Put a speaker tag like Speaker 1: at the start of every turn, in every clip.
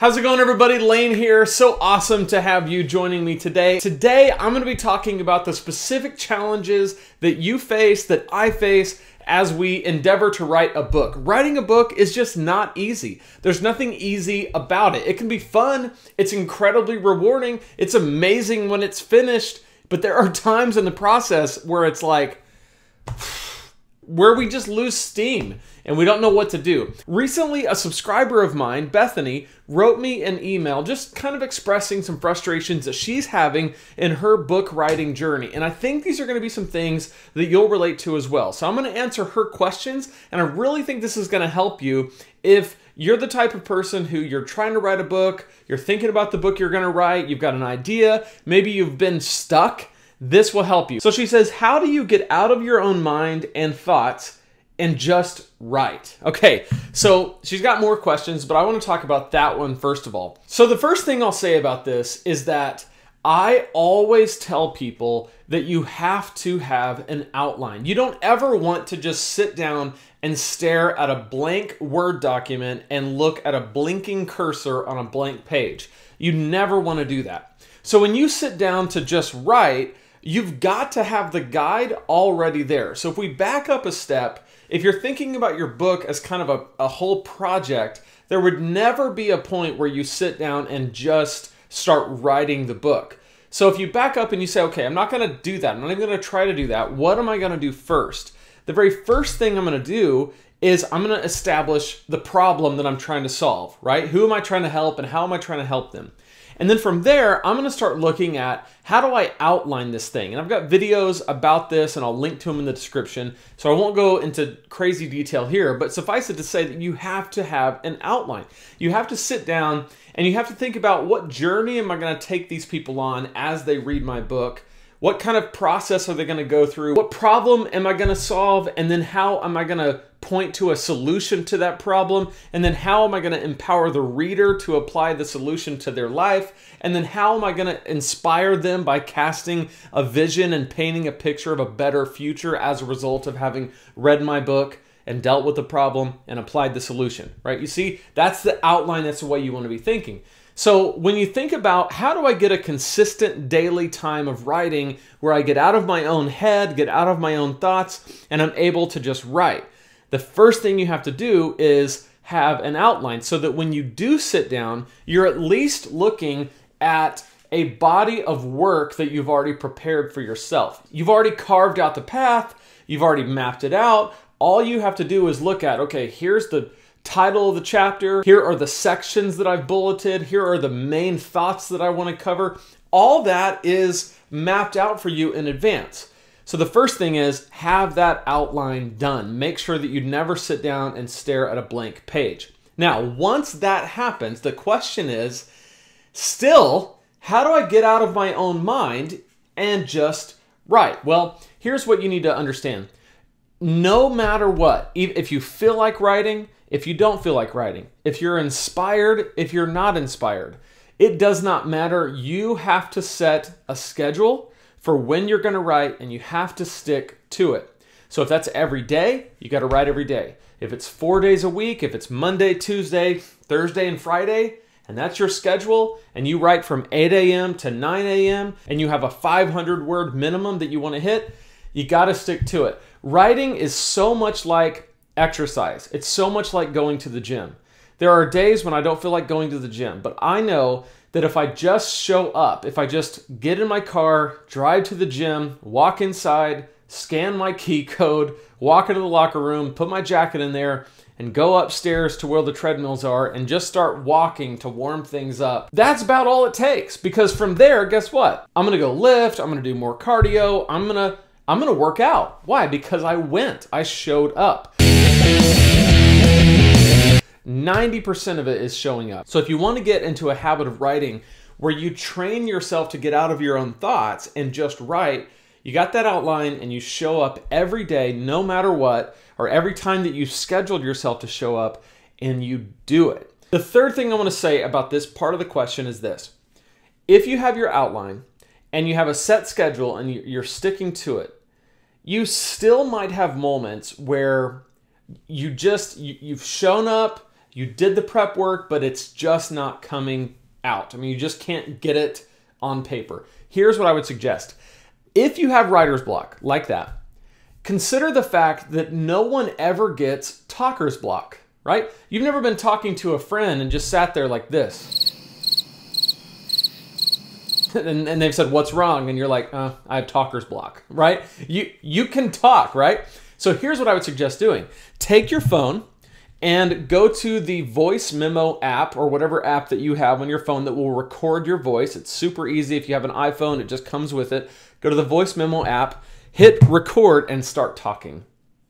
Speaker 1: How's it going, everybody? Lane here. So awesome to have you joining me today. Today, I'm going to be talking about the specific challenges that you face, that I face, as we endeavor to write a book. Writing a book is just not easy. There's nothing easy about it. It can be fun. It's incredibly rewarding. It's amazing when it's finished. But there are times in the process where it's like, where we just lose steam and we don't know what to do. Recently, a subscriber of mine, Bethany, wrote me an email just kind of expressing some frustrations that she's having in her book writing journey. And I think these are going to be some things that you'll relate to as well. So I'm going to answer her questions, and I really think this is going to help you if you're the type of person who you're trying to write a book, you're thinking about the book you're going to write, you've got an idea, maybe you've been stuck. This will help you. So she says, how do you get out of your own mind and thoughts and just write? Okay, so she's got more questions, but I want to talk about that one first of all. So the first thing I'll say about this is that I always tell people that you have to have an outline. You don't ever want to just sit down and stare at a blank Word document and look at a blinking cursor on a blank page. You never want to do that. So when you sit down to just write, you've got to have the guide already there. So if we back up a step, if you're thinking about your book as kind of a whole project, there would never be a point where you sit down and just start writing the book. So if you back up and you say, okay, I'm not going to do that. I'm not even going to try to do that. What am I going to do first? The very first thing I'm going to do is I'm going to establish the problem that I'm trying to solve, right? Who am I trying to help and how am I trying to help them? And then from there, I'm going to start looking at how do I outline this thing? And I've got videos about this and I'll link to them in the description. So I won't go into crazy detail here, but suffice it to say that you have to have an outline. You have to sit down and you have to think about what journey am I going to take these people on as they read my book? What kind of process are they going to go through? What problem am I going to solve? And then how am I going to point to a solution to that problem? And then how am I going to empower the reader to apply the solution to their life? And then how am I going to inspire them by casting a vision and painting a picture of a better future as a result of having read my book and dealt with the problem and applied the solution, right? You see, that's the outline. That's the way you want to be thinking. So when you think about how do I get a consistent daily time of writing where I get out of my own head, get out of my own thoughts, and I'm able to just write, the first thing you have to do is have an outline so that when you do sit down, you're at least looking at a body of work that you've already prepared for yourself. You've already carved out the path, you've already mapped it out. All you have to do is look at, okay, here's the title of the chapter, here are the sections that I've bulleted, here are the main thoughts that I want to cover. All that is mapped out for you in advance. So the first thing is have that outline done. Make sure that you never sit down and stare at a blank page. Now, once that happens, the question is still, how do I get out of my own mind and just write? Well, here's what you need to understand. No matter what, if you feel like writing, if you don't feel like writing, if you're inspired, if you're not inspired, it does not matter. You have to set a schedule for when you're going to write and you have to stick to it. So if that's every day, you got to write every day. If it's 4 days a week, if it's Monday, Tuesday, Thursday, and Friday, and that's your schedule, and you write from 8 a.m. to 9 a.m., and you have a 500-word minimum that you want to hit, you got to stick to it. Writing is so much like exercise. It's so much like going to the gym. There are days when I don't feel like going to the gym, but I know that if I just show up, if I just get in my car, drive to the gym, walk inside, scan my key code, walk into the locker room, put my jacket in there, and go upstairs to where the treadmills are and just start walking to warm things up, that's about all it takes. Because from there, guess what? I'm going to go lift, I'm going to do more cardio, I'm going to work out. Why? Because I showed up. 90% of it is showing up. So if you want to get into a habit of writing where you train yourself to get out of your own thoughts and just write, you got that outline and you show up every day, no matter what, or every time that you've scheduled yourself to show up, and you do it. The third thing I want to say about this part of the question is this. If you have your outline and you have a set schedule and you're sticking to it, you still might have moments where you've shown up, You did the prep work, but it's just not coming out. I mean, you just can't get it on paper. Here's what I would suggest. If you have writer's block like that, consider the fact that no one ever gets talker's block, right? You've never been talking to a friend and just sat there like this. And they've said, what's wrong? And you're like, I have talker's block, right? You can talk, right? So here's what I would suggest doing. Take your phone and go to the voice memo app or whatever app that you have on your phone that will record your voice. It's super easy. If you have an iPhone, it just comes with it. Go to the voice memo app, hit record, and start talking.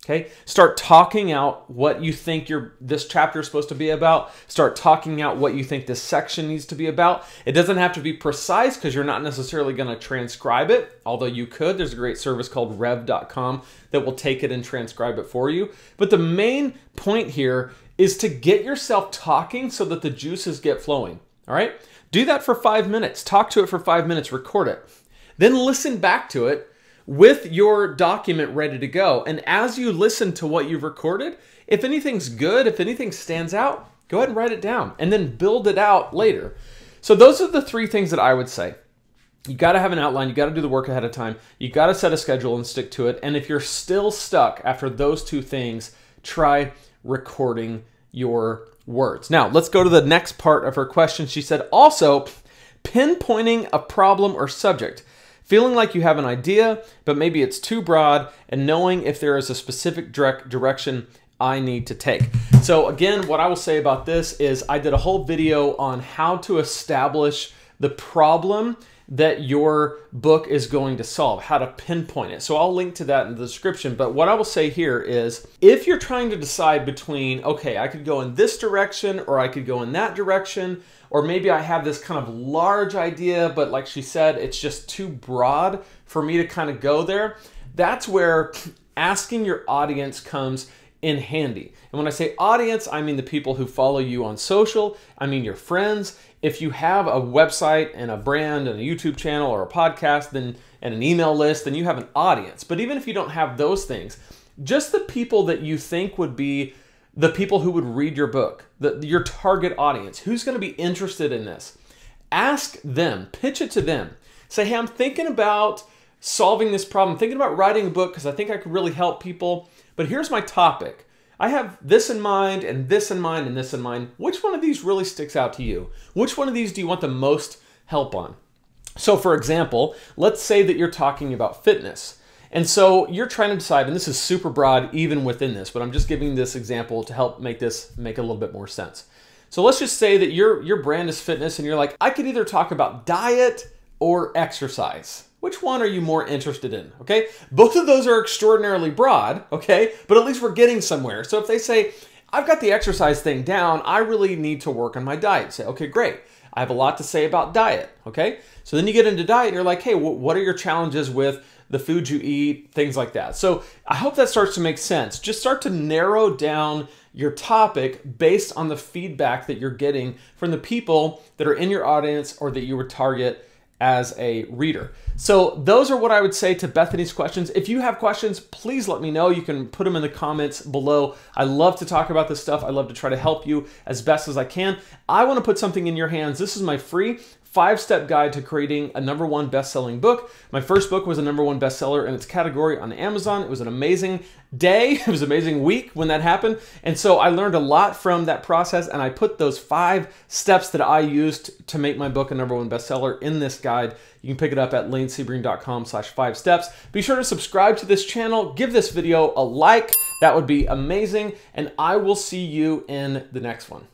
Speaker 1: Okay? Start talking out what you think this chapter is supposed to be about. Start talking out what you think this section needs to be about. It doesn't have to be precise because you're not necessarily going to transcribe it, although you could. There's a great service called rev.com that will take it and transcribe it for you. But the main point here is to get yourself talking so that the juices get flowing. All right? Do that for 5 minutes. Talk to it for 5 minutes. Record it. Then listen back to it with your document ready to go. And as you listen to what you've recorded, if anything's good, if anything stands out, go ahead and write it down and then build it out later. So those are the 3 things that I would say. You got to have an outline. You got to do the work ahead of time. You got to set a schedule and stick to it. And if you're still stuck after those 2 things, try recording your words. Now, let's go to the next part of her question. She said, also, pinpointing a problem or subject. Feeling like you have an idea, but maybe it's too broad, and knowing if there is a specific direction I need to take. So again, what I will say about this is I did a whole video on how to establish the problem that your book is going to solve, how to pinpoint it. So I'll link to that in the description. But what I will say here is if you're trying to decide between, okay, I could go in this direction or I could go in that direction, or maybe I have this kind of large idea, but like she said, it's just too broad for me to kind of go there. That's where asking your audience comes in handy. And when I say audience, I mean the people who follow you on social. I mean your friends. If you have a website and a brand and a YouTube channel or a podcast and an email list, then you have an audience. But even if you don't have those things, just the people that you think would be the people who would read your book, your target audience, who's going to be interested in this. Ask them, pitch it to them. Say, hey, I'm thinking about solving this problem, thinking about writing a book because I think I could really help people, but here's my topic. I have this in mind and this in mind and this in mind. Which one of these really sticks out to you? Which one of these do you want the most help on? So for example, let's say that you're talking about fitness. And so you're trying to decide, and this is super broad even within this, but I'm just giving this example to help make this make a little bit more sense. So let's just say that your brand is fitness and you're like, I could either talk about diet or exercise. Which one are you more interested in? Okay, both of those are extraordinarily broad, okay, but at least we're getting somewhere. So if they say, I've got the exercise thing down, I really need to work on my diet. Say, okay, great. I have a lot to say about diet, okay? So then you get into diet and you're like, hey, what are your challenges with the food you eat, things like that. So I hope that starts to make sense. Just start to narrow down your topic based on the feedback that you're getting from the people that are in your audience or that you would target as a reader. So those are what I would say to Bethany's questions. If you have questions, please let me know. You can put them in the comments below. I love to talk about this stuff. I love to try to help you as best as I can. I want to put something in your hands. This is my free 5-step guide to creating a #1 best-selling book. My first book was a #1 bestseller in its category on Amazon. It was an amazing day. It was an amazing week when that happened. And so I learned a lot from that process, and I put those 5 steps that I used to make my book a #1 bestseller in this guide. You can pick it up at lanesebring.com/5steps. Be sure to subscribe to this channel. Give this video a like. That would be amazing. And I will see you in the next one.